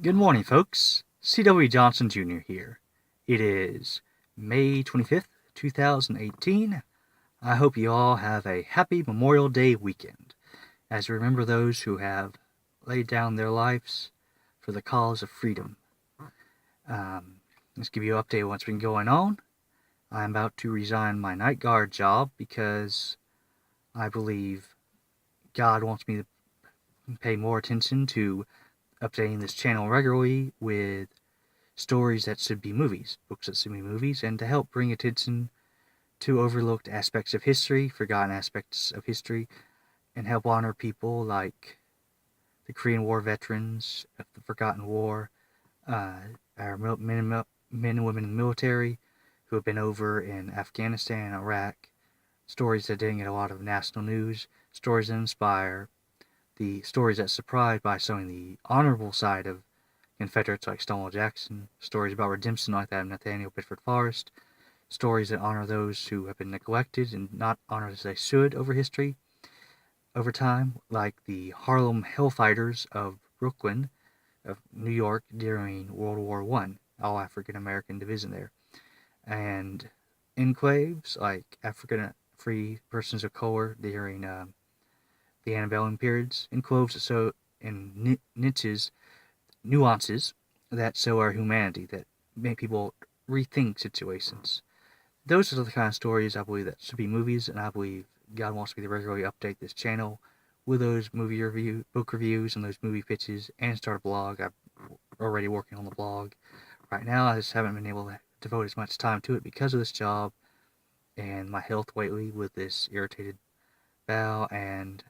Good morning, folks. C.W. Johnson Jr. here. It is May 25th, 2018. I hope you all have a happy Memorial Day weekend as we remember those who have laid down their lives for the cause of freedom. Let's give you an update on what's been going on. I'm about to resign my night guard job because I believe God wants me to pay more attention to updating this channel regularly with stories that should be movies, books that should be movies, and to help bring attention to overlooked aspects of history, forgotten aspects of history, and help honor people like the Korean War veterans of the Forgotten War, our men and women in the military who have been over in Afghanistan and Iraq, stories that didn't get a lot of national news, stories that inspire, the stories that surprise by showing the honorable side of Confederates like Stonewall Jackson, stories about redemption like that of Nathaniel Bedford Forrest, stories that honor those who have been neglected and not honored as they should over history, over time, like the Harlem Hellfighters of Brooklyn, of New York during World War I, all African American division there, and enclaves like African free persons of color during the antebellum periods, enclaves so in niches nuances that show our humanity, that make people rethink situations. Those are the kind of stories I believe that should be movies, and I believe God wants me to regularly update this channel with those book reviews, and those movie pitches, and start a blog. I'm already working on the blog right now. I just haven't been able to devote as much time to it because of this job and my health lately with this irritated bowel and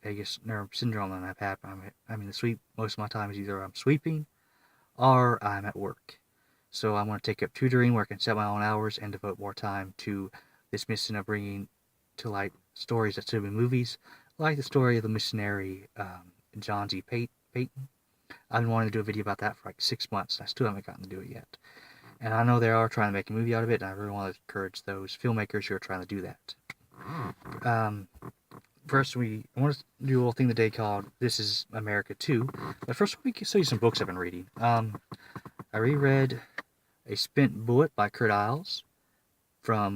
vagus nerve syndrome that I've had. Most of my time is either I'm sweeping or I'm at work. So I'm going to take up tutoring where I can set my own hours and devote more time to this mission of bringing to light stories that should be movies, like the story of the missionary John G. Peyton. I've been wanting to do a video about that for like 6 months, and I still haven't gotten to do it yet. And I know they are trying to make a movie out of it, and I really want to encourage those filmmakers who are trying to do that. First, I want to do a little thing today called This is America Too. But first, we can show you some books I've been reading. I reread A Spent Bullet by Kurt Isles from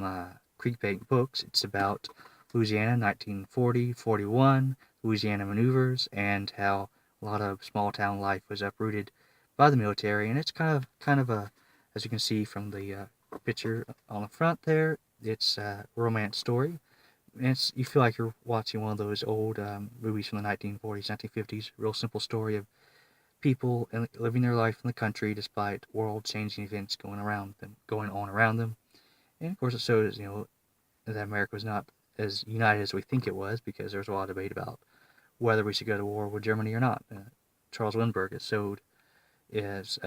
Creekbank Books. It's about Louisiana, 1940-41, Louisiana maneuvers, and how a lot of small town life was uprooted by the military. And it's kind of a, as you can see from the picture on the front there, it's a romance story. And you feel like you're watching one of those old movies from the 1940s, 1950s. Real simple story of people living their life in the country despite world-changing events going on around them. And of course, it shows that America was not as united as we think it was, because there's a lot of debate about whether we should go to war with Germany or not. Charles Lindbergh is showed as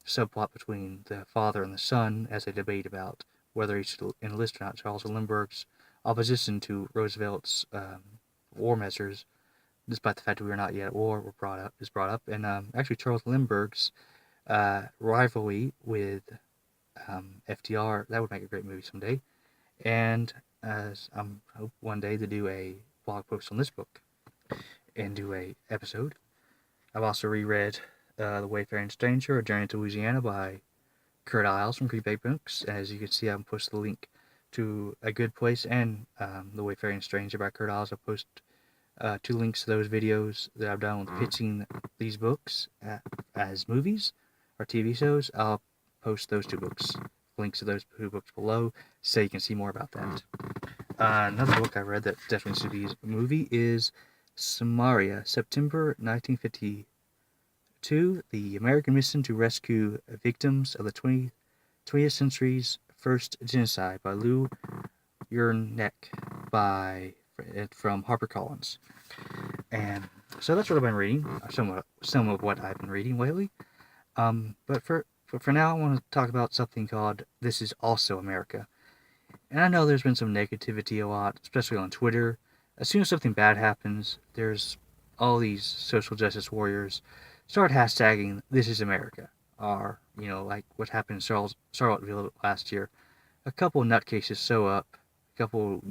subplot between the father and the son as they debate about whether he should enlist or not. Charles Lindbergh's opposition to Roosevelt's war measures, despite the fact that we were not yet at war, is brought up. And actually, Charles Lindbergh's rivalry with FDR, that would make a great movie someday. And as I hope one day to do a blog post on this book and do a episode. I've also reread The Wayfaring Stranger, A Journey to Louisiana by Kurt Isles from Creekbank Books. And as you can see, I've posted the link to A Good Place and The Wayfaring Stranger by Kurt Isles. I'll post 2 links to those videos that I've done with pitching these books as movies or TV shows. I'll post those 2 books, links to those 2 books below, so you can see more about that. Another book I read that definitely should be a movie is Samaria, September 1952, The American Mission to Rescue Victims of the 20th Century's First Genocide by Lou Yernick from HarperCollins. And so that's what I've been reading, some of what I've been reading lately. But for now, I want to talk about something called This Is Also America. And I know there's been some negativity a lot, especially on Twitter. As soon as something bad happens, there's all these social justice warriors start hashtagging This Is America. Or, like what happened in Charlottesville last year. A couple nutcases show up, a couple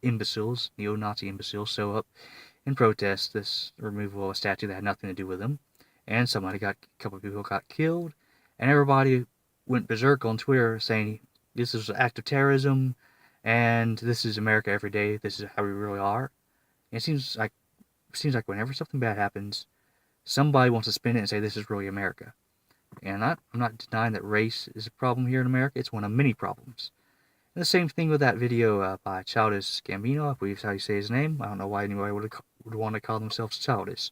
imbeciles, neo-Nazi imbeciles, show up and protest this removal of a statue that had nothing to do with them. and a couple of people got killed, and everybody went berserk on Twitter saying this is an act of terrorism, and this is America every day. This is how we really are. And it seems like whenever something bad happens, somebody wants to spin it and say this is really America. And I'm not denying that race is a problem here in America. It's one of many problems. And the same thing with that video by Childish Gambino, I believe is how you say his name. I don't know why anybody would want to call themselves childish.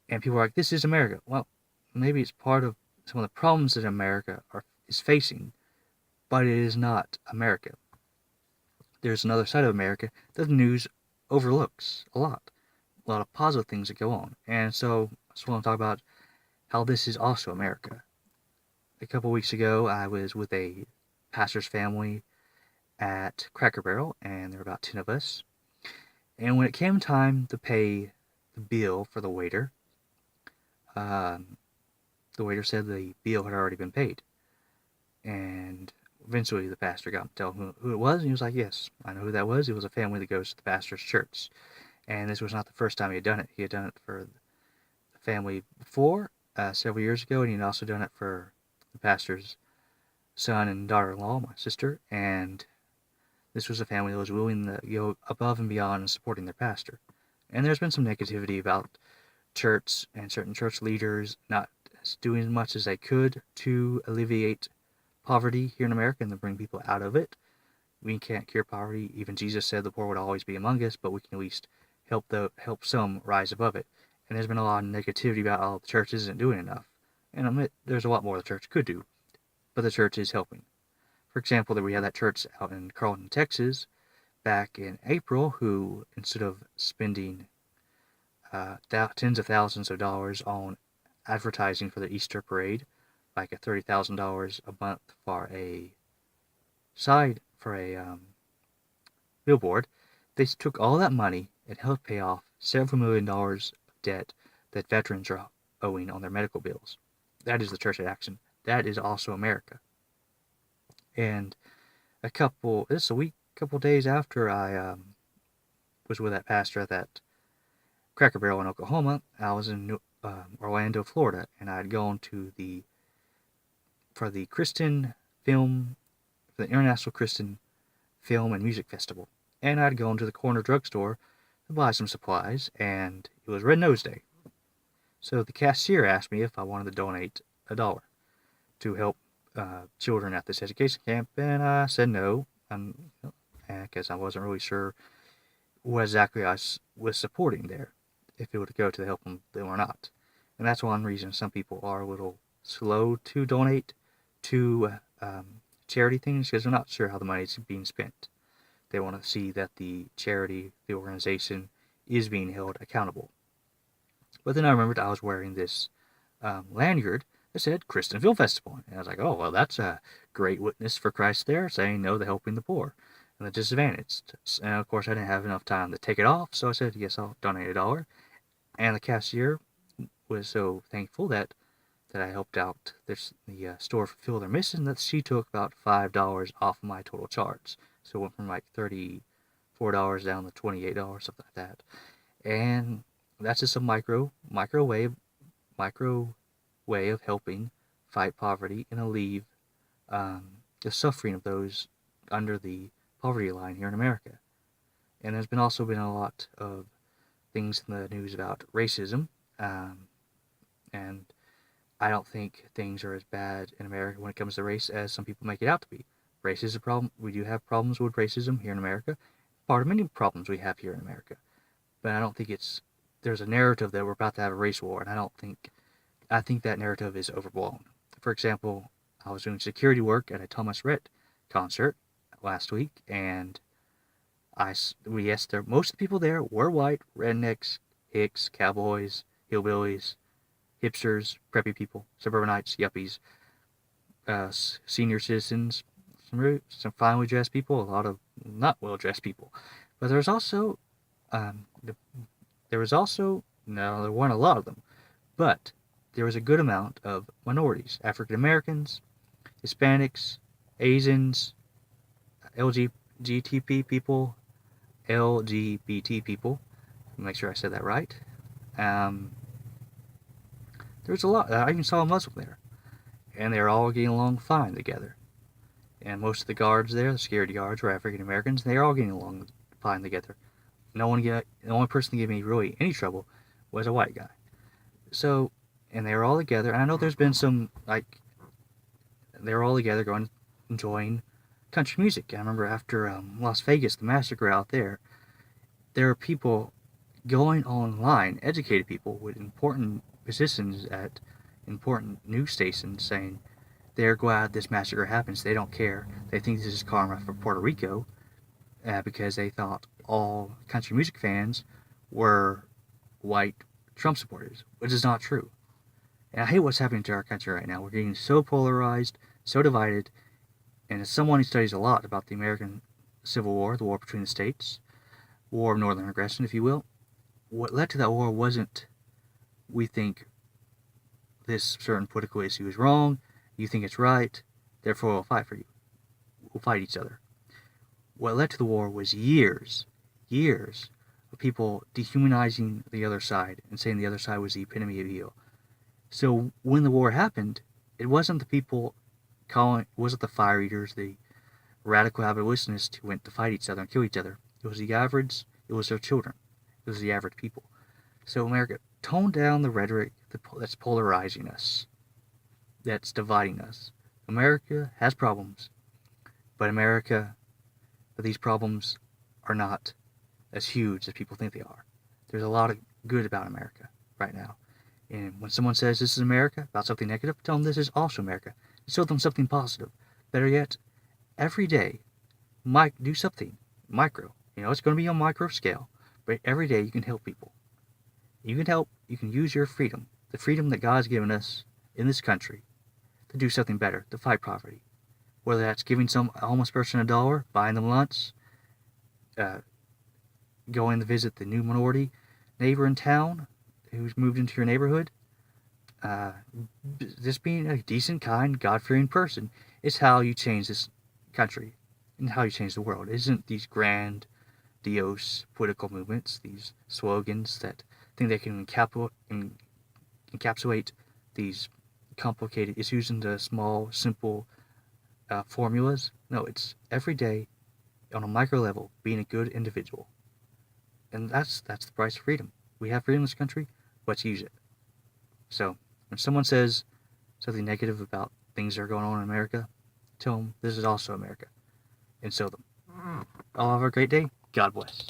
And people are like, this is America. Well, maybe it's part of some of the problems that America is facing, but it is not America. There's another side of America that the news overlooks a lot. A lot of positive things that go on. And so I just want to talk about how this is also America. A couple weeks ago, I was with a pastor's family at Cracker Barrel, and there were about 10 of us. And when it came time to pay the bill for the waiter said the bill had already been paid. And eventually the pastor got to tell him who it was, and he was like, yes, I know who that was. It was a family that goes to the pastor's church. And this was not the first time he had done it. He had done it for the family before, several years ago, and he had also done it for the pastor's son and daughter-in-law, my sister, and this was a family that was willing to go above and beyond in supporting their pastor. And there's been some negativity about church and certain church leaders not doing as much as they could to alleviate poverty here in America and to bring people out of it. We can't cure poverty. Even Jesus said the poor would always be among us, but we can at least help some rise above it. And there's been a lot of negativity about how the church isn't doing enough. And I admit there's a lot more the church could do, but the church is helping. For example, that we had that church out in Carlton, Texas, back in April, who instead of spending tens of thousands of dollars on advertising for the Easter parade, like a $30,000 a month for a billboard, they took all that money and helped pay off several $1,000,000 of debt that veterans are owing on their medical bills. That is the church in action. That is also America. And a couple days after I was with that pastor at that Cracker Barrel in Oklahoma, I was in Orlando, Florida, and I had gone to the International Christian Film and Music Festival, and I'd gone to the corner drugstore to buy some supplies, and it was Red Nose Day. So the cashier asked me if I wanted to donate $1 to help children at this education camp, and I said no, because I wasn't really sure what exactly I was supporting there, if it would go to help them or not. And that's one reason some people are a little slow to donate to charity things, because they're not sure how the money is being spent. They want to see that the charity, the organization, is being held accountable. But then I remembered I was wearing this lanyard that said Christian Film Festival. And I was like, oh, well, that's a great witness for Christ there, saying no to helping the poor and the disadvantaged. And of course, I didn't have enough time to take it off, so I said, yes, I'll donate $1. And the cashier was so thankful that I helped out the store fulfill their mission, that she took about $5 off of my total charge. So it went from like $34 down to $28, something like that. And that's just a micro way of helping fight poverty and alleviate the suffering of those under the poverty line here in America. And there's also been a lot of things in the news about racism, and I don't think things are as bad in America when it comes to race as some people make it out to be. Race is a problem. We do have problems with racism here in America. Part of many problems we have here in America. But I don't think there's a narrative that we're about to have a race war, and I think that narrative is overblown. For example, I was doing security work at a Thomas Rhett concert last week, and most of the people there were white, rednecks, hicks, cowboys, hillbillies, hipsters, preppy people, suburbanites, yuppies, senior citizens, some finely dressed people, a lot of not well dressed people. But there was also, no, there weren't a lot of them, but there was a good amount of minorities, African Americans, Hispanics, Asians, LGBT people, make sure I said that right. There's a lot. I even saw a Muslim there, and they're all getting along fine together. And most of the guards there, the security guards, were African Americans. They are all getting along fine together. The only person that gave me really any trouble was a white guy. So, and they were all together. And I know there's been some they were all together going enjoying country music. I remember after Las Vegas, the massacre out there, there were people going online, educated people with important positions at important news stations, saying they're glad this massacre happens. They don't care. They think this is karma for Puerto Rico because they thought all country music fans were white Trump supporters, which is not true. And I hate what's happening to our country right now. We're getting so polarized, so divided. And as someone who studies a lot about the American Civil War, the war between the states, war of northern aggression, if you will, what led to that war wasn't, we think this certain political issue is wrong, you think it's right, therefore we'll fight for you. We'll fight each other. What led to the war was years of people dehumanizing the other side and saying the other side was the epitome of evil. So when the war happened, it wasn't the people it wasn't the fire eaters, the radical abolitionists who went to fight each other and kill each other. It was it was their children. It was the average people. So America, tone down the rhetoric that's polarizing us, that's dividing us. America has problems, but these problems are not as huge as people think they are. There's a lot of good about America right now. And when someone says this is America, about something negative, tell them this is also America. Show them something positive. Better yet, every day, do something micro. It's going to be on micro scale, but every day you can help people. You can use your freedom, the freedom that God's given us in this country, to do something better, to fight poverty. Whether that's giving some homeless person $1, buying them lunch, going to visit the new minority neighbor in town who's moved into your neighborhood, just being a decent, kind, God-fearing person is how you change this country and how you change the world. It isn't these grandiose political movements, these slogans that think they can encapsulate these complicated issues into small, simple formulas. No, it's every day on a micro level being a good individual. And that's the price of freedom. We have freedom in this country. Let's use it. So when someone says something negative about things that are going on in America, tell them this is also America, and show them. All have a great day. God bless.